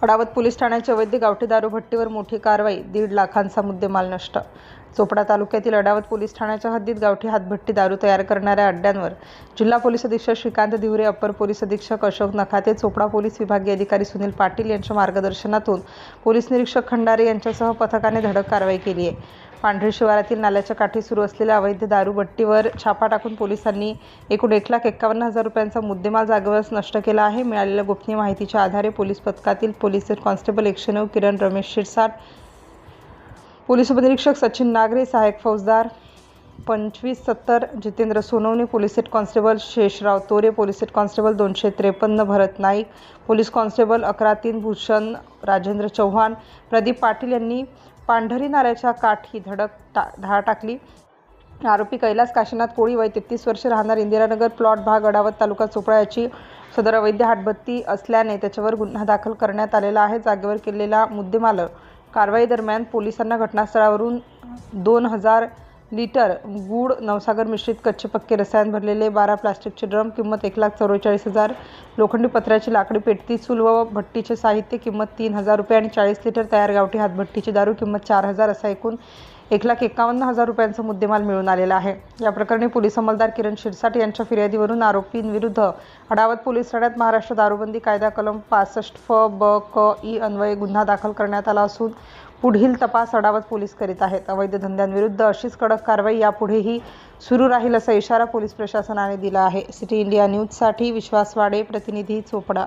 अडावत police ठाण्याच्या अवैध गावठी दारू भट्टीवर मोठी कारवाई, 1.5 लाखांचा मुद्देमाल नष्ट। चोपडा तालुक्यातील अडावत पोलीस ठाण्याच्या हद्दीत गावठी हातभट्टी दारू तयार करणाऱ्या अड्ड्यांवर जिल्हा पोलीस अधीक्षक श्रीकांत दिवरे, अप्पर पोलीस अधीक्षक अशोक नखाते, चोपडा पोलीस विभागीय अधिकारी सुनील पाटील यांच्या मार्गदर्शनातून पोलीस निरीक्षक खंडारे यांच्यासह पथकाने धडक कारवाई केली आहे। पांढरी शिवारातील नाल्याच्या काठी सुरू असलेल्या अवैध दारू भट्टीवर छापा टाकून पोलिसांनी एकूण 1,51,000 रुपयांचा मुद्देमाल जागेवरच नष्ट केला आहे। मिळालेल्या गोपनीय माहितीच्या आधारे पोलीस पथकातील police constable 109 Kiran Ramesh Shirsat, police उपनिरीक्षक सचिन नागरे, सहायक फौजदार 2570 Jitendra Sonawane, police head constable Sheshrao Tore, police head constable 253 Bharat Naik, police constable 11-3 Bhushan Rajendra Chavan, Pradeep Patil यांनी पांढरी नाल्याच्या काठी धाड टाकली। आरोपी कैलास काशीनाथ कोळी वय 33 वर्षे, राहणार इंदिरानगर प्लॉट भाग अडावत तालुका चोपडा याची सदर अवैध हातभट्टी असल्याने त्याच्यावर गुन्हा दाखल करण्यात आलेला आहे। जागेवर केलेला मुद्देमाल कारवाई दरम्यान पोलिसांना घटनास्थळावरून 2000 लिटर गूळ, नवसागर मिश्रित कच्चे पक्के रसायन भरलेले 12 प्लास्टिकचे ड्रम किंमत 1,44,000, लोखंडी पत्र्याची लाकडी पेटती, चूल व भट्टीचे साहित्य किंमत 3,000 रुपये आणि 40 लिटर तयार गावठी हातभट्टीची दारू किंमत 4,000 असा एकूण 1,51,000 रुपयांचा मुद्देमाल मिळून आलेला आहे। या प्रकरणी पोलीस अंमलदार किरण शिरसाट यांच्या फिर्यादीवरून आरोपींविरुद्ध अडावत पोलीस ठाण्यात महाराष्ट्र दारूबंदी कायदा कलम 65 फ ब क इ अन्वये गुन्हा दाखल करण्यात आला असून पुढील तपास अडावत पोलीस करीत आहेत। अवैध धंद्यांविरुद्ध अशीच कडक कारवाई यापुढेही सुरू राहील असा इशारा पोलीस प्रशासनाने दिला आहे। सिटी इंडिया न्यूजसाठी विश्वास वाडे, प्रतिनिधी चोपडा।